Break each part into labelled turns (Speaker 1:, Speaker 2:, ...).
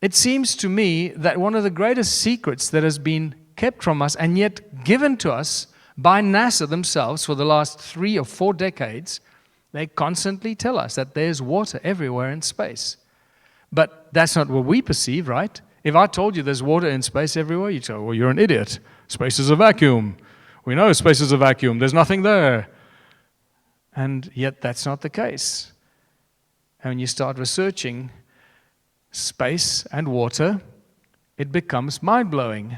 Speaker 1: it seems to me that one of the greatest secrets that has been kept from us and yet given to us by NASA themselves for the last 3 or 4 decades, they constantly tell us that there's water everywhere in space. But that's not what we perceive, right? If I told you there's water in space everywhere, you'd say, well, you're an idiot. Space is a vacuum. We know space is a vacuum. There's nothing there. And yet that's not the case. And when you start researching space and water, it becomes mind-blowing.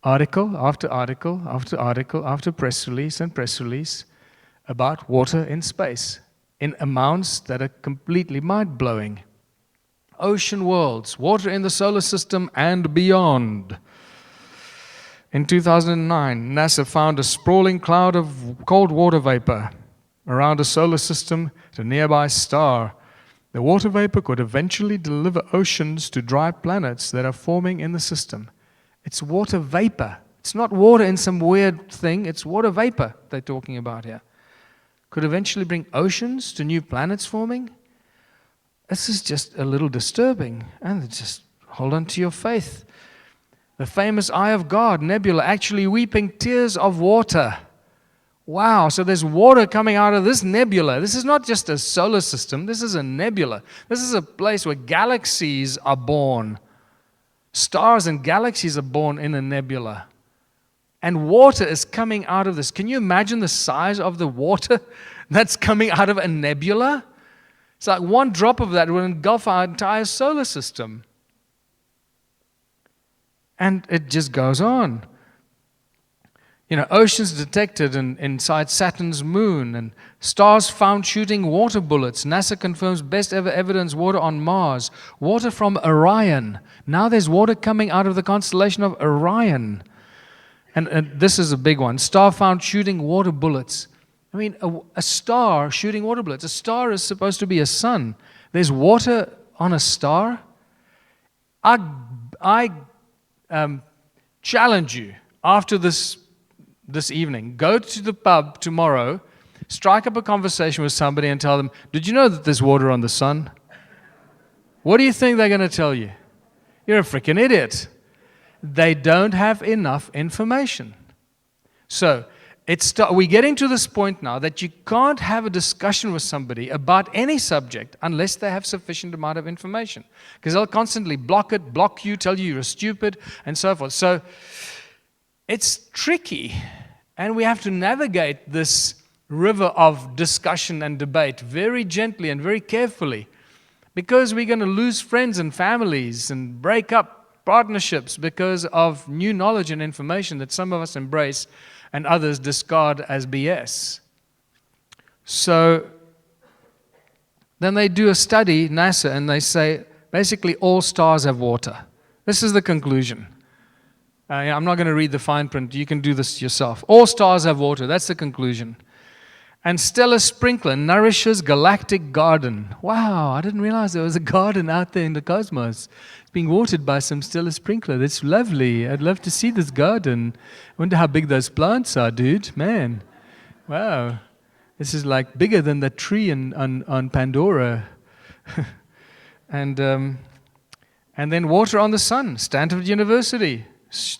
Speaker 1: Article after article after article after press release and press release about water in space in amounts that are completely mind-blowing. Ocean worlds, water in the solar system and beyond. In 2009, NASA found a sprawling cloud of cold water vapor around a solar system at a nearby star. The water vapor could eventually deliver oceans to dry planets that are forming in the system. It's water vapor. It's not water in some weird thing. It's water vapor they're talking about here. Could eventually bring oceans to new planets forming. This is just a little disturbing. And just hold on to your faith. The famous Eye of God nebula actually weeping tears of water. Wow, so there's water coming out of this nebula. This is not just a solar system. This is a nebula. This is a place where galaxies are born. Stars and galaxies are born in a nebula. And water is coming out of this. Can you imagine the size of the water that's coming out of a nebula? It's like one drop of that will engulf our entire solar system. And it just goes on. You know, oceans detected inside Saturn's moon, and stars found shooting water bullets. NASA confirms best ever evidence water on Mars. Water from Orion. Now there's water coming out of the constellation of Orion. And this is a big one. Star found shooting water bullets. I mean, a star shooting water bullets. A star is supposed to be a sun. There's water on a star. I challenge you after this evening, go to the pub tomorrow, strike up a conversation with somebody and tell them, did you know that there's water on the sun? What do you think they're going to tell you? You're a freaking idiot. They don't have enough information. So we're getting to this point now that you can't have a discussion with somebody about any subject unless they have sufficient amount of information. Because they'll constantly block you, tell you you're stupid, and so forth. So it's tricky, and we have to navigate this river of discussion and debate very gently and very carefully, because we're going to lose friends and families and break up partnerships because of new knowledge and information that some of us embrace and others discard as BS. So then they do a study, NASA, and they say basically all stars have water. This is the conclusion. I'm not going to read the fine print. You can do this yourself. All stars have water. That's the conclusion. And stellar sprinkler nourishes galactic garden. Wow, I didn't realize there was a garden out there in the cosmos. It's being watered by some stellar sprinkler. That's lovely. I'd love to see this garden. I wonder how big those plants are, dude. Man, wow. This is like bigger than the tree on Pandora. And then water on the sun. Stanford University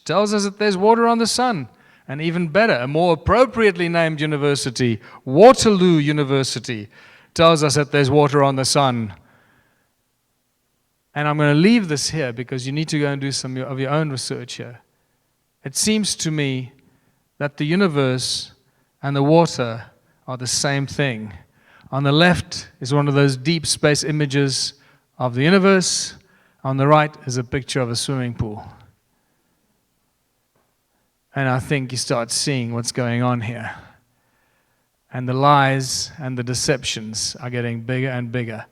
Speaker 1: tells us that there's water on the sun. And even better, a more appropriately named university, Waterloo University, tells us that there's water on the sun. And I'm going to leave this here because you need to go and do some of your own research here. It seems to me that the universe and the water are the same thing. On the left is one of those deep space images of the universe. On the right is a picture of a swimming pool. And I think you start seeing what's going on here. And the lies and the deceptions are getting bigger and bigger.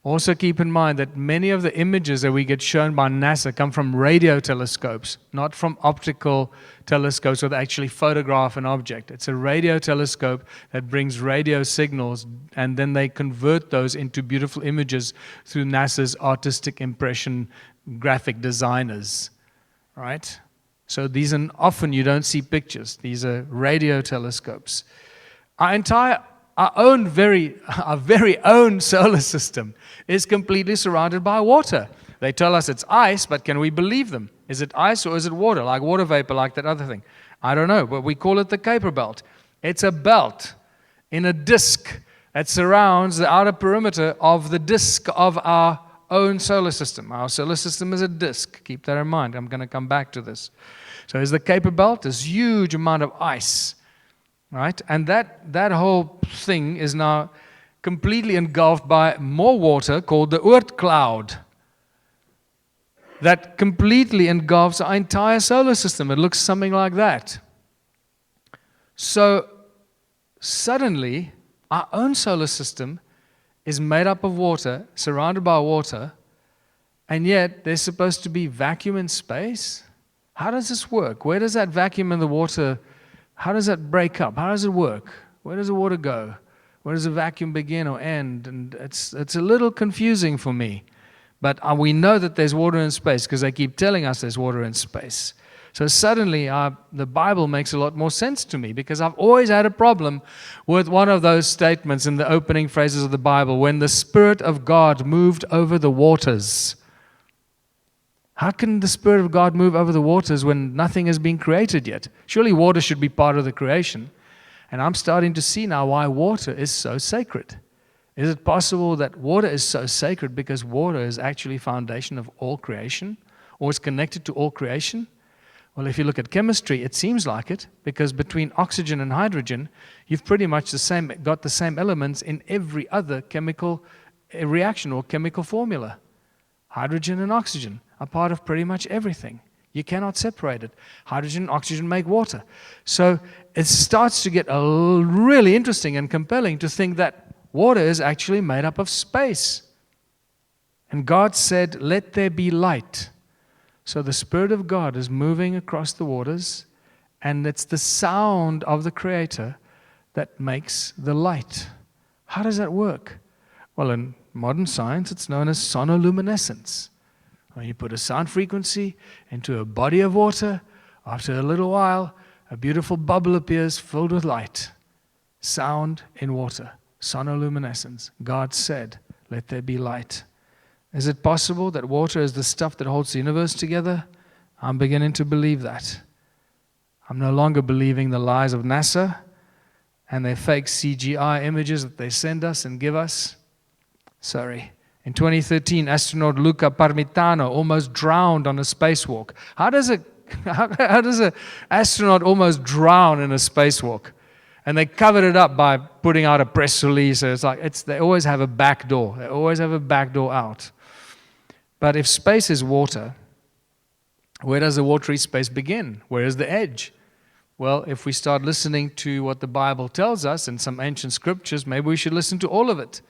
Speaker 1: Also keep in mind that many of the images that we get shown by NASA come from radio telescopes, not from optical telescopes that actually photograph an object. It's a radio telescope that brings radio signals, and then they convert those into beautiful images through NASA's artistic impression graphic designers, right? So these are often you don't see pictures. These are radio telescopes. Our very own solar system is completely surrounded by water. They tell us it's ice, but can we believe them? Is it ice or is it water, like water vapor, like that other thing? I don't know, but we call it the Kuiper Belt. It's a belt in a disk that surrounds the outer perimeter of the disk of our own solar system. Our solar system is a disk. Keep that in mind. I'm going to come back to this. So is the Kuiper Belt, this huge amount of ice, right? And that whole thing is now completely engulfed by more water called the Oort cloud that completely engulfs our entire solar system. It looks something like that. So suddenly, our own solar system is made up of water, surrounded by water, and yet there's supposed to be vacuum in space? How does this work? Where does that vacuum in the water, how does that break up? How does it work? Where does the water go? Where does the vacuum begin or end? And it's a little confusing for me. But we know that there's water in space because they keep telling us there's water in space. So suddenly the Bible makes a lot more sense to me, because I've always had a problem with one of those statements in the opening phrases of the Bible, when the Spirit of God moved over the waters. How can the Spirit of God move over the waters when nothing has been created yet? Surely water should be part of the creation. And I'm starting to see now why water is so sacred. Is it possible that water is so sacred because water is actually foundation of all creation, or is connected to all creation? Well, if you look at chemistry, it seems like it, because between oxygen and hydrogen, you've pretty much got the same elements in every other chemical reaction or chemical formula. Hydrogen and oxygen are part of pretty much everything. You cannot separate it. Hydrogen and oxygen make water. So it starts to get really interesting and compelling to think that water is actually made up of space. And God said, "Let there be light." So the Spirit of God is moving across the waters, and it's the sound of the Creator that makes the light. How does that work? Well, in modern science, it's known as sonoluminescence. When you put a sound frequency into a body of water, after a little while, a beautiful bubble appears filled with light. Sound in water. Sonoluminescence. God said, "Let there be light." Is it possible that water is the stuff that holds the universe together? I'm beginning to believe that. I'm no longer believing the lies of NASA and their fake CGI images that they send us and give us. Sorry. In 2013, astronaut Luca Parmitano almost drowned on a spacewalk. How does an astronaut almost drown in a spacewalk? And they covered it up by putting out a press release. So they always have a back door. They always have a back door out. But if space is water, where does the watery space begin? Where is the edge? Well, if we start listening to what the Bible tells us in some ancient scriptures, maybe we should listen to all of it.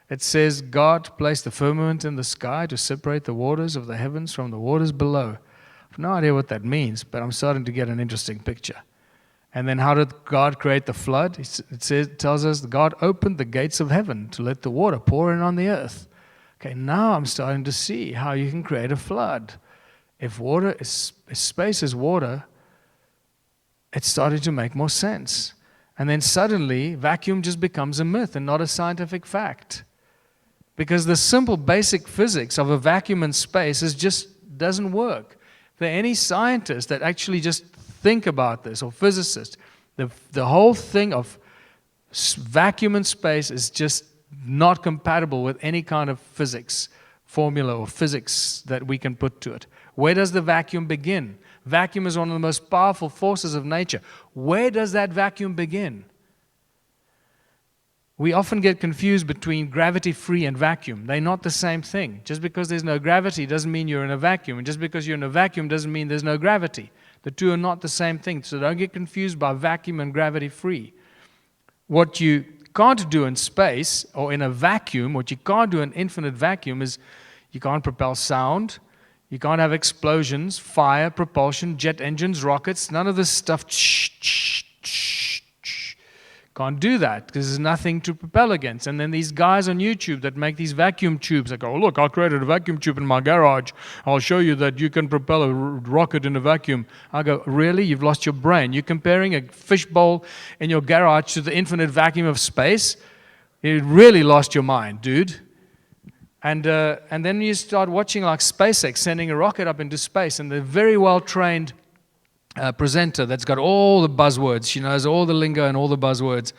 Speaker 1: It says, God placed the firmament in the sky to separate the waters of the heavens from the waters below. I have no idea what that means, but I'm starting to get an interesting picture. And then how did God create the flood? It tells us God opened the gates of heaven to let the water pour in on the earth. Okay, now I'm starting to see how you can create a flood. If space is water, it's starting to make more sense. And then suddenly, vacuum just becomes a myth and not a scientific fact. Because the simple basic physics of a vacuum in space just doesn't work. If there are any scientists that actually just think about this, or physicists, the whole thing of vacuum in space is just not compatible with any kind of physics formula or physics that we can put to it. Where does the vacuum begin? Vacuum is one of the most powerful forces of nature. Where does that vacuum begin? We often get confused between gravity-free and vacuum. They're not the same thing. Just because there's no gravity doesn't mean you're in a vacuum. And just because you're in a vacuum doesn't mean there's no gravity. The two are not the same thing. So don't get confused by vacuum and gravity-free. What you can't do in space or in a vacuum, what you can't do in infinite vacuum is you can't propel sound, you can't have explosions, fire, propulsion, jet engines, rockets, none of this stuff. Can't do that because there's nothing to propel against. And then these guys on YouTube that make these vacuum tubes, they go, "Oh, look, I created a vacuum tube in my garage. I'll show you that you can propel a rocket in a vacuum." I go, "Really? You've lost your brain. You're comparing a fishbowl in your garage to the infinite vacuum of space? You really lost your mind, dude." And then you start watching like SpaceX sending a rocket up into space, and the very well-trained presenter that's got all the buzzwords. She knows all the lingo and all the buzzwords.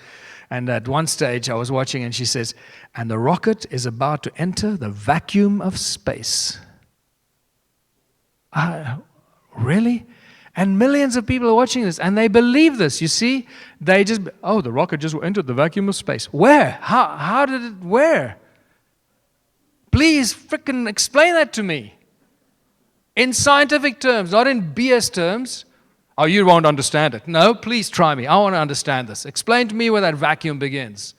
Speaker 1: And at one stage I was watching, and she says, and the rocket is about to enter the vacuum of space. Really? And millions of people are watching this, and they believe this. You see, they just, oh, the rocket just entered the vacuum of space. Where? How did it, where? Please frickin' explain that to me. In scientific terms, not in BS terms. Oh, you won't understand it. No, please try me. I want to understand this. Explain to me where that vacuum begins.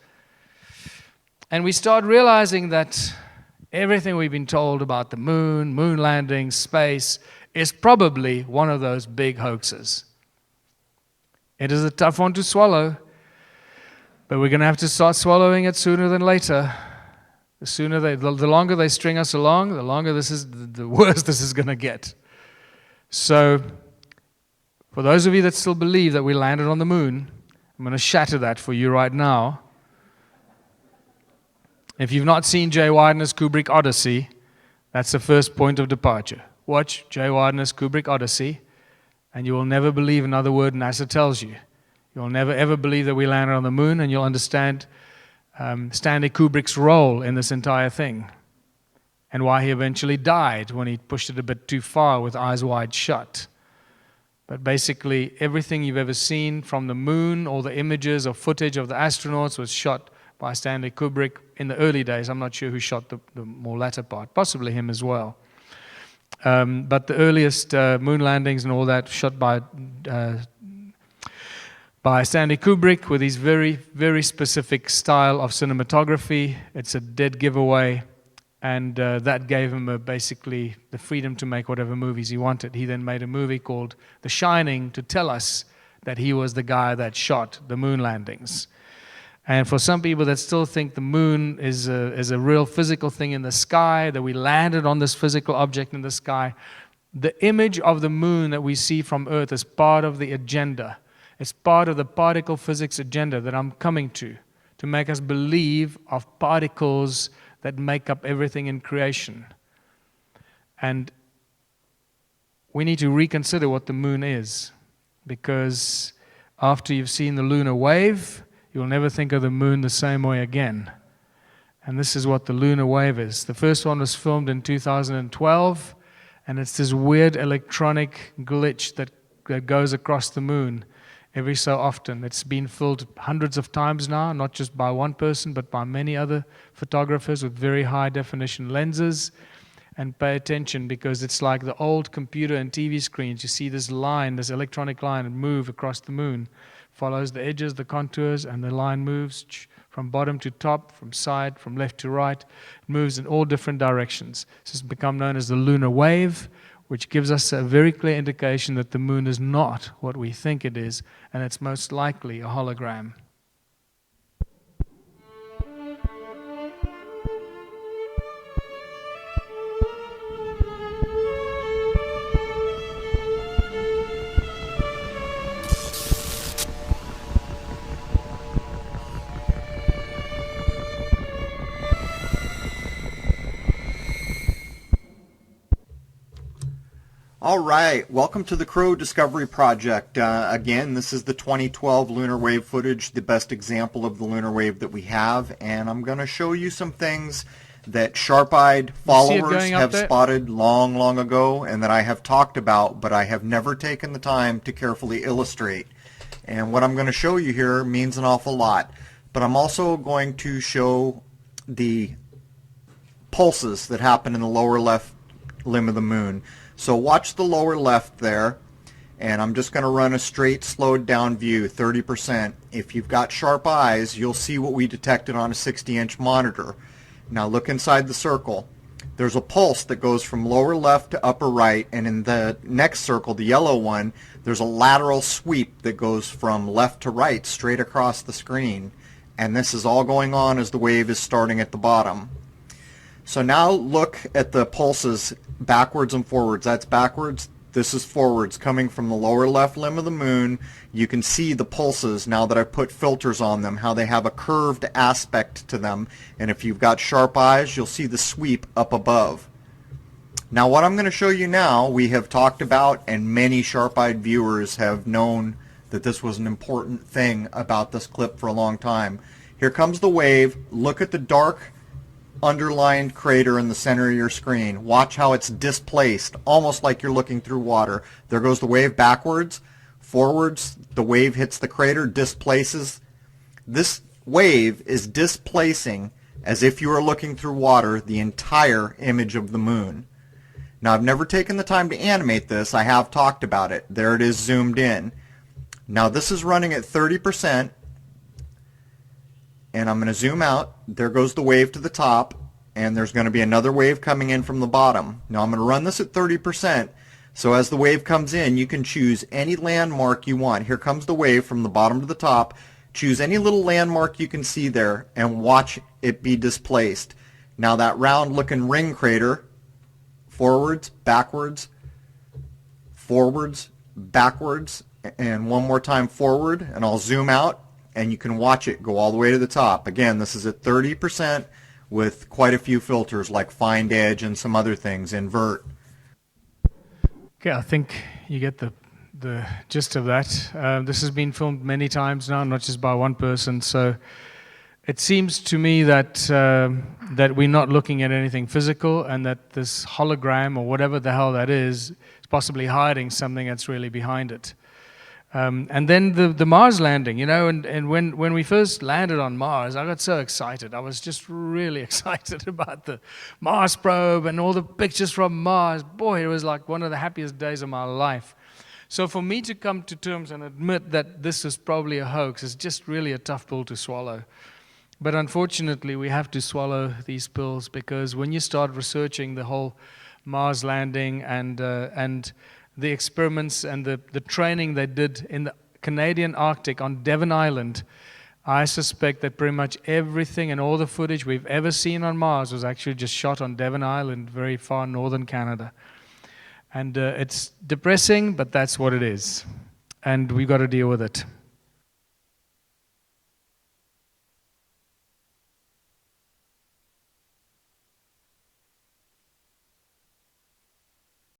Speaker 1: And we start realizing that everything we've been told about the moon landing, space, is probably one of those big hoaxes. It is a tough one to swallow, but we're going to have to start swallowing it sooner than later. The longer they string us along, the worse this is going to get. So, for those of you that still believe that we landed on the moon, I'm going to shatter that for you right now. If you've not seen Jay Widener's Kubrick Odyssey, that's the first point of departure. Watch Jay Widener's Kubrick Odyssey, and you will never believe another word NASA tells you. You'll never ever believe that we landed on the moon, and you'll understand Stanley Kubrick's role in this entire thing, and why he eventually died when he pushed it a bit too far with eyes wide shut. But basically, everything you've ever seen from the moon, all the images or footage of the astronauts, was shot by Stanley Kubrick in the early days. I'm not sure who shot the more latter part, possibly him as well. But the earliest moon landings and all that shot by Stanley Kubrick with his very, very specific style of cinematography. It's a dead giveaway, and that gave him basically the freedom to make whatever movies he wanted. He then made a movie called The Shining to tell us that he was the guy that shot the moon landings. And for some people that still think the moon is a real physical thing in the sky, that we landed on this physical object in the sky, the image of the moon that we see from Earth is part of the agenda. It's part of the particle physics agenda that I'm coming to make us believe of particles that make up everything in creation. And we need to reconsider what the moon is, because after you've seen the lunar wave, you'll never think of the moon the same way again. And this is what the lunar wave is. The first one was filmed in 2012, and it's this weird electronic glitch that goes across the moon every so often. It's been filmed hundreds of times now, not just by one person, but by many other photographers with very high definition lenses. And pay attention, because it's like the old computer and TV screens. You see this line, this electronic line, move across the moon. Follows the edges, the contours, and the line moves from bottom to top, from side, from left to right. It moves in all different directions. This has become known as the lunar wave, which gives us a very clear indication that the moon is not what we think it is, and it's most likely a hologram.
Speaker 2: All right, welcome to the Crow Discovery Project. Again, this is the 2012 lunar wave footage, the best example of the lunar wave that we have, and I'm going to show you some things that sharp-eyed followers have spotted long, long ago, and that I have talked about, but I have never taken the time to carefully illustrate. And what I'm going to show you here means an awful lot, but I'm also going to show the pulses that happen in the lower left limb of the moon. So watch the lower left there, and I'm just going to run a straight slowed down view, 30%. If you've got sharp eyes, you'll see what we detected on a 60-inch monitor. Now look inside the circle. There's a pulse that goes from lower left to upper right, and in the next circle, the yellow one, there's a lateral sweep that goes from left to right straight across the screen. And this is all going on as the wave is starting at the bottom. So now look at the pulses backwards and forwards. That's backwards, This is forwards coming from the lower left limb of the moon. You can see the pulses now that I've put filters on them, how they have a curved aspect to them. And if you've got sharp eyes, you'll see the sweep up above. Now what I'm going to show you now, we have talked about, and many sharp-eyed viewers have known that this was an important thing about this clip for a long time. Here comes the wave. Look at the dark underlined crater in the center of your screen. Watch how it's displaced, almost like you're looking through water. There goes the wave backwards, forwards, the wave hits the crater, displaces. This wave is displacing, as if you were looking through water, the entire image of the moon. Now, I've never taken the time to animate this. I have talked about it. There it is zoomed in. Now, this is running at 30%. And I'm going to zoom out. There goes the wave to the top, and there's going to be another wave coming in from the bottom. Now I'm going to run this at 30%, so as the wave comes in, you can choose any landmark you want. Here comes the wave from the bottom to the top. Choose any little landmark you can see there and watch it be displaced. Now that round looking ring crater, forwards, backwards, and one more time forward, and I'll zoom out. And you can watch it go all the way to the top. Again, this is at 30% with quite a few filters like find edge and some other things, invert.
Speaker 1: Okay, I think you get the gist of that. This has been filmed many times now, not just by one person. So it seems to me that that we're not looking at anything physical, and that this hologram or whatever the hell that is possibly hiding something that's really behind it. And then the Mars landing, you know, and when we first landed on Mars, I got so excited. I was just really excited about the Mars probe and all the pictures from Mars. Boy, it was like one of the happiest days of my life. So for me to come to terms and admit that this is probably a hoax is just really a tough pill to swallow. But unfortunately, we have to swallow these pills, because when you start researching the whole Mars landing and the experiments and the training they did in the Canadian Arctic on Devon Island, I suspect that pretty much everything and all the footage we've ever seen on Mars was actually just shot on Devon Island, very far northern Canada. And it's depressing, but that's what it is. And we've got to deal with it.